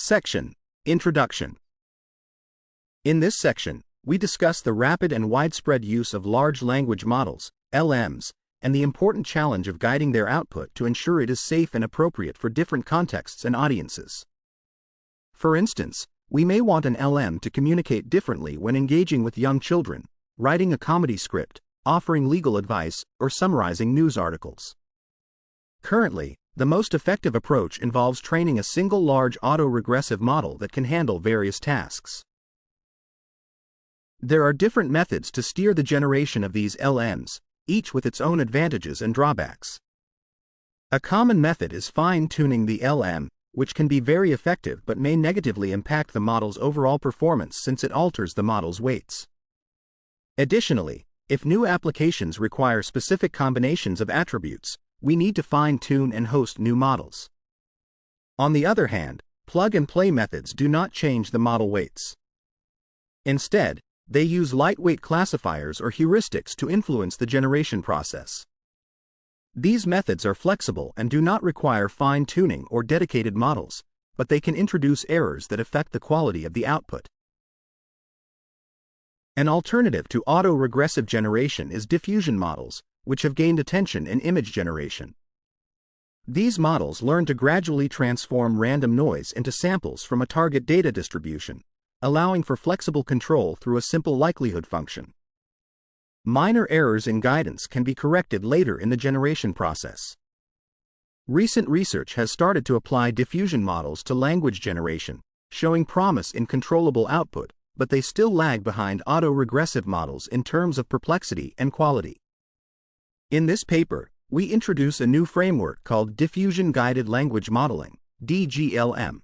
Section: Introduction. In this section, we discuss the rapid and widespread use of large language models, LMs, and the important challenge of guiding their output to ensure it is safe and appropriate for different contexts and audiences. For instance, we may want an LM to communicate differently when engaging with young children, writing a comedy script, offering legal advice, or summarizing news articles. Currently, the most effective approach involves training a single large auto-regressive model that can handle various tasks. There are different methods to steer the generation of these LMs, each with its own advantages and drawbacks. A common method is fine-tuning the LM, which can be very effective but may negatively impact the model's overall performance since it alters the model's weights. Additionally, if new applications require specific combinations of attributes, we need to fine-tune and host new models. On the other hand, plug-and-play methods do not change the model weights. Instead, they use lightweight classifiers or heuristics to influence the generation process. These methods are flexible and do not require fine-tuning or dedicated models, but they can introduce errors that affect the quality of the output. An alternative to auto-regressive generation is diffusion models, which have gained attention in image generation. These models learn to gradually transform random noise into samples from a target data distribution, allowing for flexible control through a simple likelihood function. Minor errors in guidance can be corrected later in the generation process. Recent research has started to apply diffusion models to language generation, showing promise in controllable output, but they still lag behind auto-regressive models in terms of perplexity and quality. In this paper, we introduce a new framework called Diffusion Guided Language Modeling, DGLM.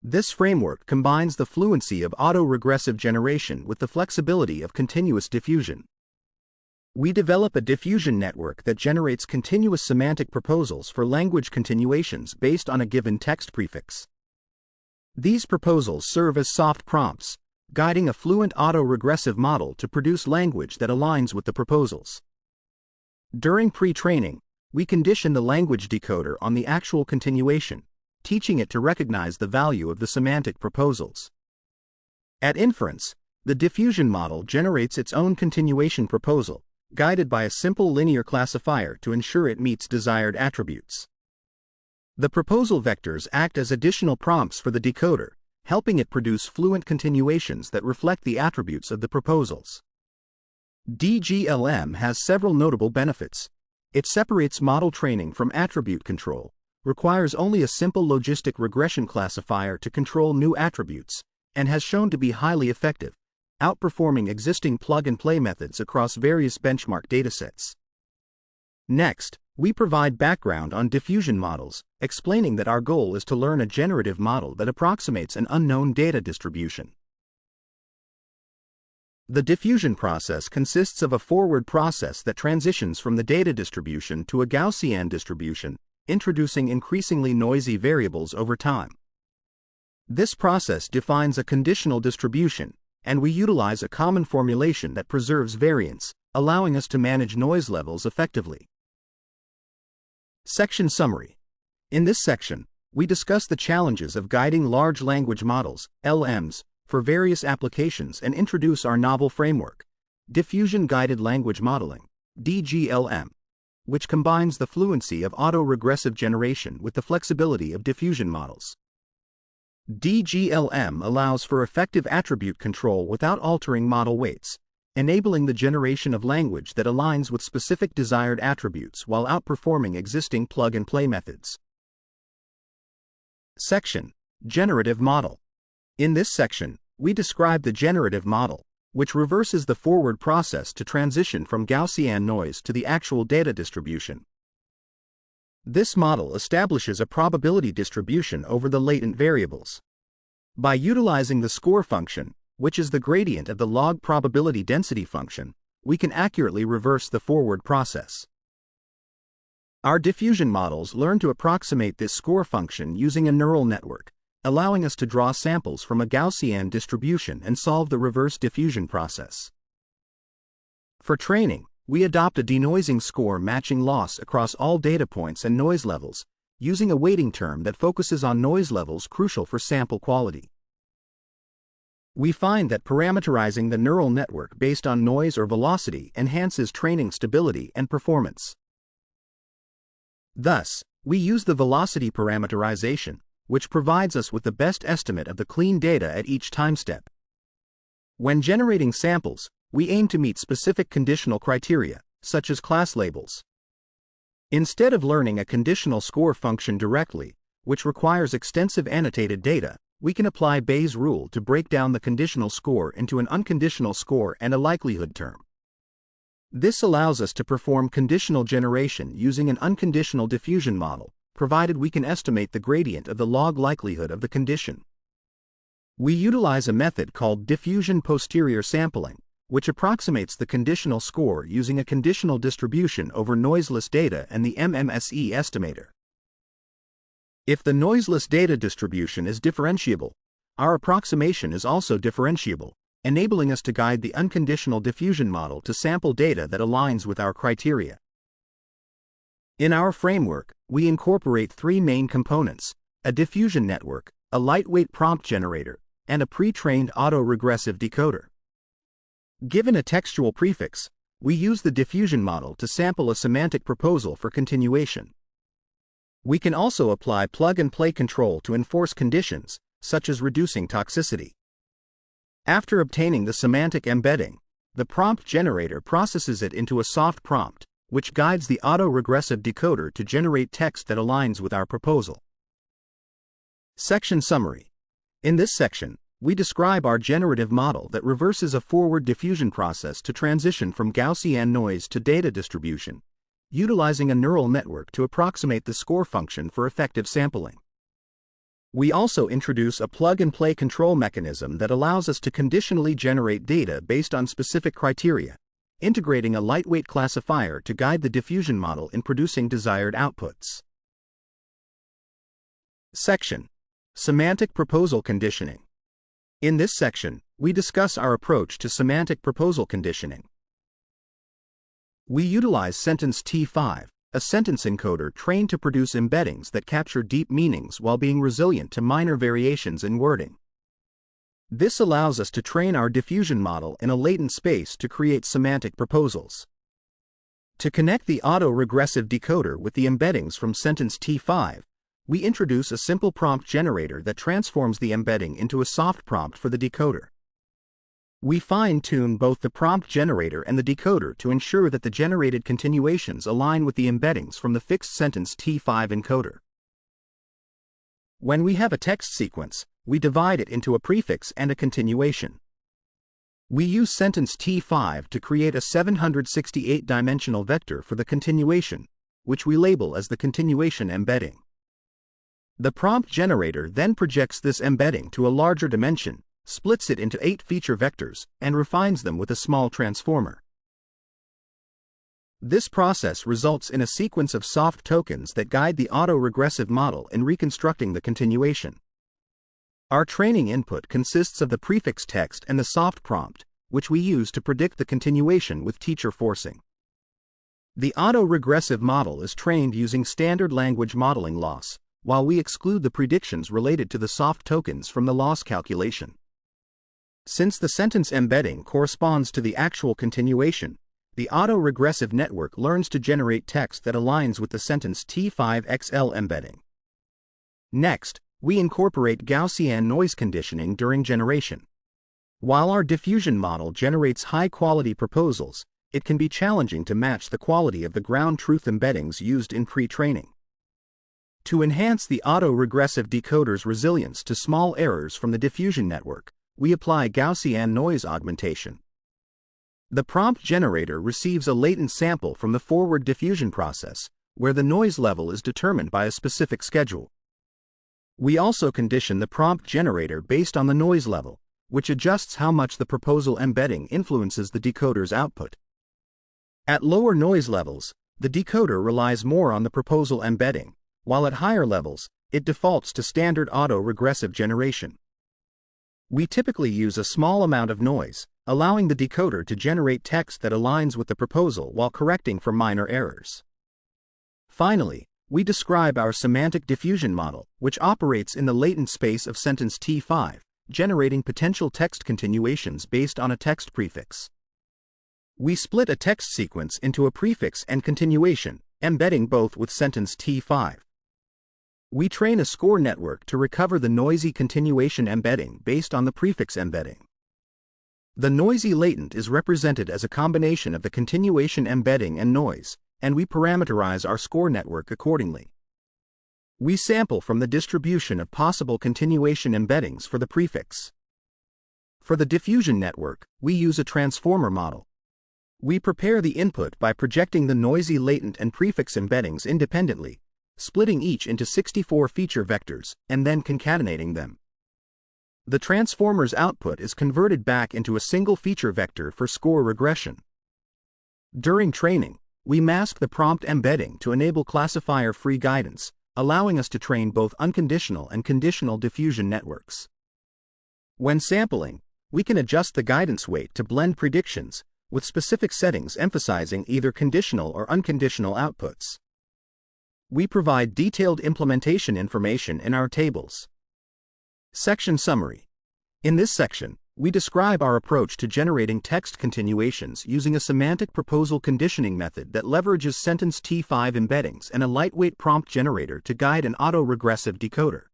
This framework combines the fluency of auto-regressive generation with the flexibility of continuous diffusion. We develop a diffusion network that generates continuous semantic proposals for language continuations based on a given text prefix. These proposals serve as soft prompts, guiding a fluent auto-regressive model to produce language that aligns with the proposals. During pre-training, we condition the language decoder on the actual continuation, teaching it to recognize the value of the semantic proposals. At inference, the diffusion model generates its own continuation proposal, guided by a simple linear classifier to ensure it meets desired attributes. The proposal vectors act as additional prompts for the decoder, helping it produce fluent continuations that reflect the attributes of the proposals. DGLM has several notable benefits. It separates model training from attribute control, requires only a simple logistic regression classifier to control new attributes, and has shown to be highly effective, outperforming existing plug-and-play methods across various benchmark datasets. Next, we provide background on diffusion models, explaining that our goal is to learn a generative model that approximates an unknown data distribution. The diffusion process consists of a forward process that transitions from the data distribution to a Gaussian distribution, introducing increasingly noisy variables over time. This process defines a conditional distribution, and we utilize a common formulation that preserves variance, allowing us to manage noise levels effectively. Section Summary. In this section, we discuss the challenges of guiding large language models, LMs, for various applications and introduce our novel framework, Diffusion Guided Language Modeling, DGLM, which combines the fluency of auto-regressive generation with the flexibility of diffusion models. DGLM allows for effective attribute control without altering model weights, enabling the generation of language that aligns with specific desired attributes while outperforming existing plug-and-play methods. Section: Generative Model. In this section, we describe the generative model, which reverses the forward process to transition from Gaussian noise to the actual data distribution. This model establishes a probability distribution over the latent variables. By utilizing the score function, which is the gradient of the log probability density function, we can accurately reverse the forward process. Our diffusion models learn to approximate this score function using a neural network, allowing us to draw samples from a Gaussian distribution and solve the reverse diffusion process. For training, we adopt a denoising score matching loss across all data points and noise levels, using a weighting term that focuses on noise levels crucial for sample quality. We find that parameterizing the neural network based on noise or velocity enhances training stability and performance. Thus, we use the velocity parameterization, which provides us with the best estimate of the clean data at each time step. When generating samples, we aim to meet specific conditional criteria, such as class labels. Instead of learning a conditional score function directly, which requires extensive annotated data, we can apply Bayes' rule to break down the conditional score into an unconditional score and a likelihood term. This allows us to perform conditional generation using an unconditional diffusion model, provided we can estimate the gradient of the log likelihood of the condition. We utilize a method called diffusion posterior sampling, which approximates the conditional score using a conditional distribution over noiseless data and the MMSE estimator. If the noiseless data distribution is differentiable, our approximation is also differentiable, enabling us to guide the unconditional diffusion model to sample data that aligns with our criteria. In our framework, we incorporate three main components: a diffusion network, a lightweight prompt generator, and a pre-trained auto-regressive decoder. Given a textual prefix, we use the diffusion model to sample a semantic proposal for continuation. We can also apply plug-and-play control to enforce conditions, such as reducing toxicity. After obtaining the semantic embedding, the prompt generator processes it into a soft prompt, which guides the auto-regressive decoder to generate text that aligns with our proposal. Section Summary. In this section, we describe our generative model that reverses a forward diffusion process to transition from Gaussian noise to data distribution, utilizing a neural network to approximate the score function for effective sampling. We also introduce a plug-and-play control mechanism that allows us to conditionally generate data based on specific criteria, integrating a lightweight classifier to guide the diffusion model in producing desired outputs. Section: Semantic Proposal Conditioning. In this section, we discuss our approach to semantic proposal conditioning. We utilize sentence T5, a sentence encoder trained to produce embeddings that capture deep meanings while being resilient to minor variations in wording. This allows us to train our diffusion model in a latent space to create semantic proposals. To connect the auto-regressive decoder with the embeddings from sentence T5, we introduce a simple prompt generator that transforms the embedding into a soft prompt for the decoder. We fine-tune both the prompt generator and the decoder to ensure that the generated continuations align with the embeddings from the fixed sentence T5 encoder. When we have a text sequence, we divide it into a prefix and a continuation. We use sentence T5 to create a 768-dimensional vector for the continuation, which we label as the continuation embedding. The prompt generator then projects this embedding to a larger dimension, splits it into 8 feature vectors, and refines them with a small transformer. This process results in a sequence of soft tokens that guide the auto-regressive model in reconstructing the continuation. Our training input consists of the prefix text and the soft prompt, which we use to predict the continuation with teacher forcing. The auto-regressive model is trained using standard language modeling loss, while we exclude the predictions related to the soft tokens from the loss calculation. Since the sentence embedding corresponds to the actual continuation, the auto-regressive network learns to generate text that aligns with the sentence T5XL embedding. Next, we incorporate Gaussian noise conditioning during generation. While our diffusion model generates high-quality proposals, it can be challenging to match the quality of the ground truth embeddings used in pre-training. To enhance the auto-regressive decoder's resilience to small errors from the diffusion network, we apply Gaussian noise augmentation. The prompt generator receives a latent sample from the forward diffusion process, where the noise level is determined by a specific schedule. We also condition the prompt generator based on the noise level, which adjusts how much the proposal embedding influences the decoder's output. At lower noise levels, the decoder relies more on the proposal embedding, while at higher levels, it defaults to standard auto-regressive generation. We typically use a small amount of noise, allowing the decoder to generate text that aligns with the proposal while correcting for minor errors. Finally, we describe our semantic diffusion model, which operates in the latent space of sentence T5, generating potential text continuations based on a text prefix. We split a text sequence into a prefix and continuation, embedding both with sentence T5. We train a score network to recover the noisy continuation embedding based on the prefix embedding. The noisy latent is represented as a combination of the continuation embedding and noise, and we parameterize our score network accordingly. We sample from the distribution of possible continuation embeddings for the prefix. For the diffusion network, we use a transformer model. We prepare the input by projecting the noisy latent and prefix embeddings independently, splitting each into 64 feature vectors, and then concatenating them. The transformer's output is converted back into a single feature vector for score regression. During training, we mask the prompt embedding to enable classifier-free guidance, allowing us to train both unconditional and conditional diffusion networks. When sampling, we can adjust the guidance weight to blend predictions, with specific settings emphasizing either conditional or unconditional outputs. We provide detailed implementation information in our tables. Section Summary. In this section, we describe our approach to generating text continuations using a semantic proposal conditioning method that leverages sentence T5 embeddings and a lightweight prompt generator to guide an auto-regressive decoder.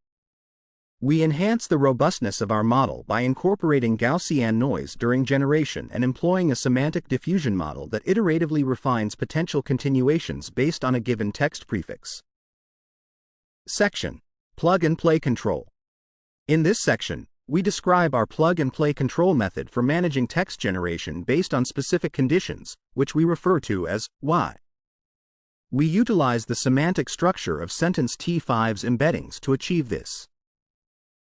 We enhance the robustness of our model by incorporating Gaussian noise during generation and employing a semantic diffusion model that iteratively refines potential continuations based on a given text prefix. Section: Plug-and-play control. In this section, we describe our plug-and-play control method for managing text generation based on specific conditions, which we refer to as Y. We utilize the semantic structure of sentence T5's embeddings to achieve this.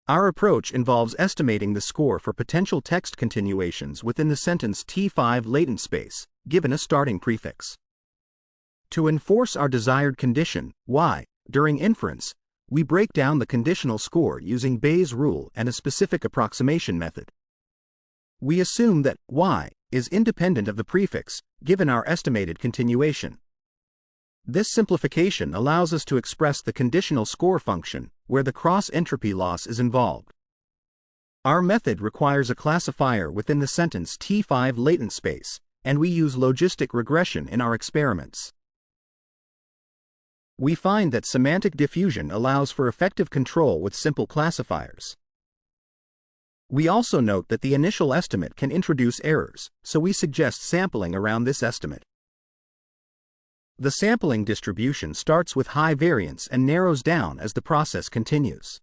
Our approach involves estimating the score for potential text continuations within the sentence T5 latent space, given a starting prefix. To enforce our desired condition, Y, during inference, we break down the conditional score using Bayes' rule and a specific approximation method. We assume that Y is independent of the prefix, given our estimated continuation. This simplification allows us to express the conditional score function, where the cross-entropy loss is involved. Our method requires a classifier within the sentence T5 latent space, and we use logistic regression in our experiments. We find that semantic diffusion allows for effective control with simple classifiers. We also note that the initial estimate can introduce errors, so we suggest sampling around this estimate. The sampling distribution starts with high variance and narrows down as the process continues.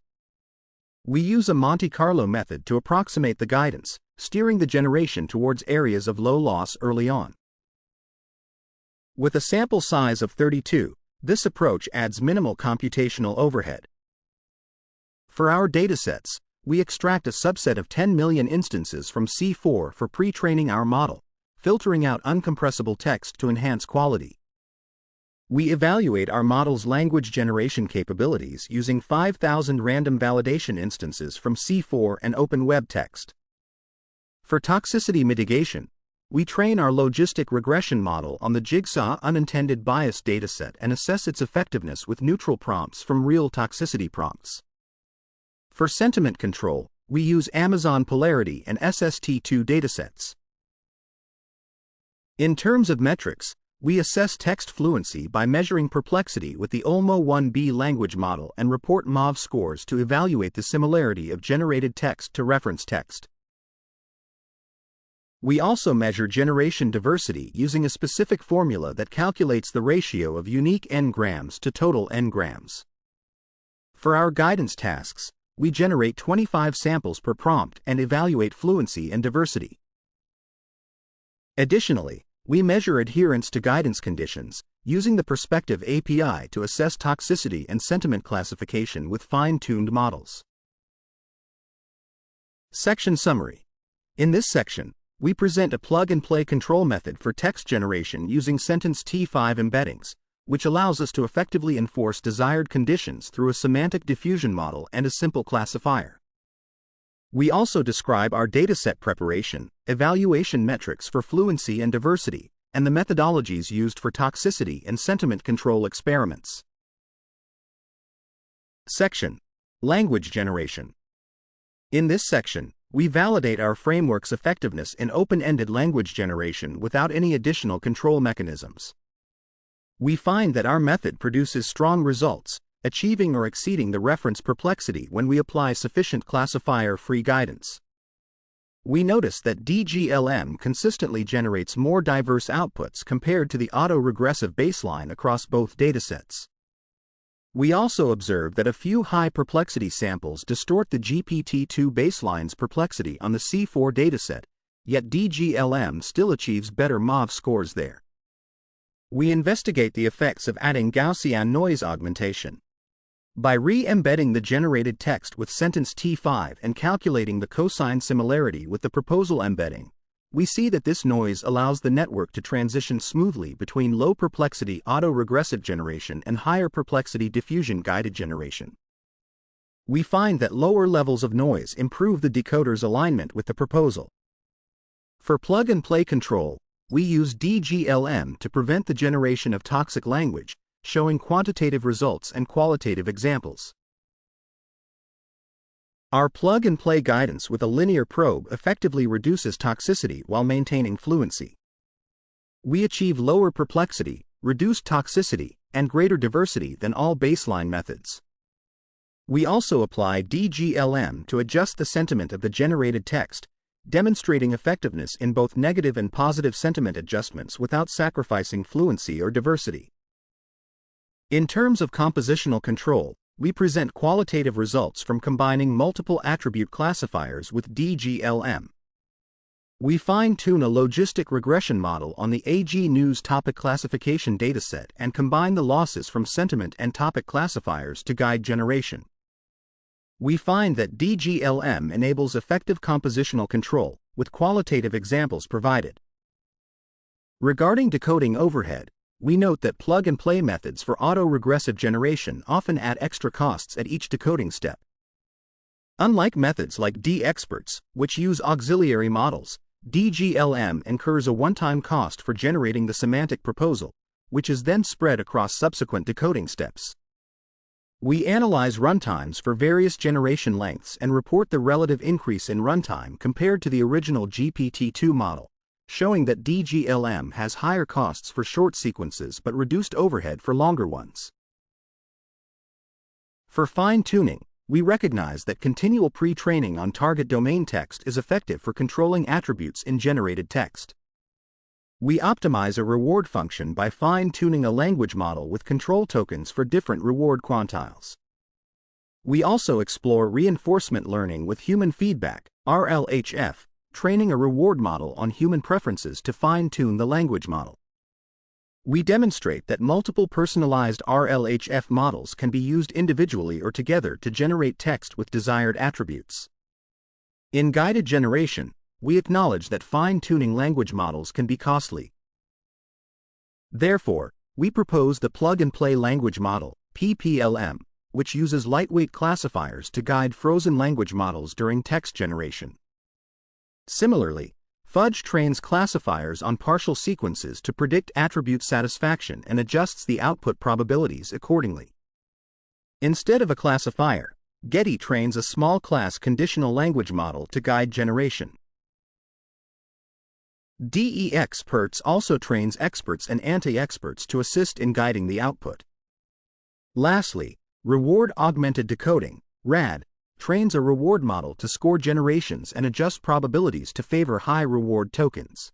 We use a Monte Carlo method to approximate the guidance, steering the generation towards areas of low loss early on. With a sample size of 32, this approach adds minimal computational overhead. For our datasets, we extract a subset of 10 million instances from C4 for pre-training our model, filtering out uncompressible text to enhance quality. We evaluate our model's language generation capabilities using 5,000 random validation instances from C4 and open web text. For toxicity mitigation, we train our logistic regression model on the Jigsaw unintended bias dataset and assess its effectiveness with neutral prompts from real toxicity prompts. For sentiment control, we use Amazon Polarity and SST2 datasets. In terms of metrics, we assess text fluency by measuring perplexity with the Olmo 1B language model and report MAV scores to evaluate the similarity of generated text to reference text. We also measure generation diversity using a specific formula that calculates the ratio of unique n-grams to total n-grams. For our guidance tasks, we generate 25 samples per prompt and evaluate fluency and diversity. Additionally, we measure adherence to guidance conditions, using the Perspective API to assess toxicity and sentiment classification with fine-tuned models. Section Summary. In this section, we present a plug-and-play control method for text generation using sentence T5 embeddings, which allows us to effectively enforce desired conditions through a semantic diffusion model and a simple classifier. We also describe our dataset preparation, evaluation metrics for fluency and diversity, and the methodologies used for toxicity and sentiment control experiments. Section: Language Generation. In this section, we validate our framework's effectiveness in open-ended language generation without any additional control mechanisms. We find that our method produces strong results, achieving or exceeding the reference perplexity when we apply sufficient classifier-free guidance. We notice that DGLM consistently generates more diverse outputs compared to the auto-regressive baseline across both datasets. We also observe that a few high perplexity samples distort the GPT-2 baseline's perplexity on the C4 dataset, yet DGLM still achieves better MAV scores there. We investigate the effects of adding Gaussian noise augmentation. By re-embedding the generated text with sentence T5 and calculating the cosine similarity with the proposal embedding, we see that this noise allows the network to transition smoothly between low perplexity auto-regressive generation and higher perplexity diffusion guided generation. We find that lower levels of noise improve the decoder's alignment with the proposal. For plug-and-play control, we use DGLM to prevent the generation of toxic language, showing quantitative results and qualitative examples. Our plug-and-play guidance with a linear probe effectively reduces toxicity while maintaining fluency. We achieve lower perplexity, reduced toxicity, and greater diversity than all baseline methods. We also apply DGLM to adjust the sentiment of the generated text, demonstrating effectiveness in both negative and positive sentiment adjustments without sacrificing fluency or diversity. In terms of compositional control, we present qualitative results from combining multiple attribute classifiers with DGLM. We fine-tune a logistic regression model on the AG News topic classification dataset and combine the losses from sentiment and topic classifiers to guide generation. We find that DGLM enables effective compositional control, with qualitative examples provided. Regarding decoding overhead, we note that plug-and-play methods for auto-regressive generation often add extra costs at each decoding step. Unlike methods like DXperts, which use auxiliary models, DGLM incurs a one-time cost for generating the semantic proposal, which is then spread across subsequent decoding steps. We analyze runtimes for various generation lengths and report the relative increase in runtime compared to the original GPT-2 model, showing that DGLM has higher costs for short sequences but reduced overhead for longer ones. For fine-tuning, we recognize that continual pre-training on target domain text is effective for controlling attributes in generated text. We optimize a reward function by fine-tuning a language model with control tokens for different reward quantiles. We also explore reinforcement learning with human feedback, RLHF, training a reward model on human preferences to fine-tune the language model. We demonstrate that multiple personalized RLHF models can be used individually or together to generate text with desired attributes. In guided generation, we acknowledge that fine-tuning language models can be costly. Therefore, we propose the plug-and-play language model, PPLM, which uses lightweight classifiers to guide frozen language models during text generation. Similarly, Fudge trains classifiers on partial sequences to predict attribute satisfaction and adjusts the output probabilities accordingly. Instead of a classifier, Getty trains a small class conditional language model to guide generation. DEXperts also trains experts and anti-experts to assist in guiding the output. Lastly, Reward Augmented Decoding, RAD, trains a reward model to score generations and adjust probabilities to favor high reward tokens.